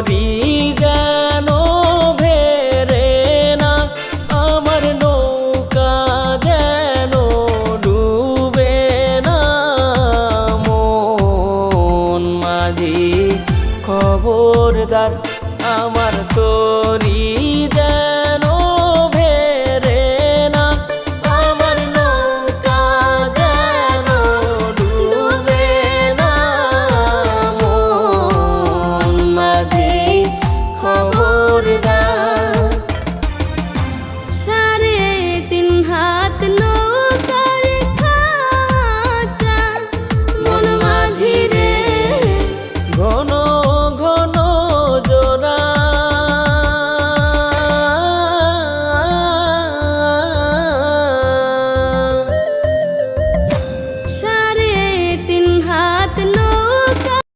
তরি যেন ভেরে না, আমার নৌকা যেন ডুবে না। মন মাঝি খবরদার, আমার তরি যেন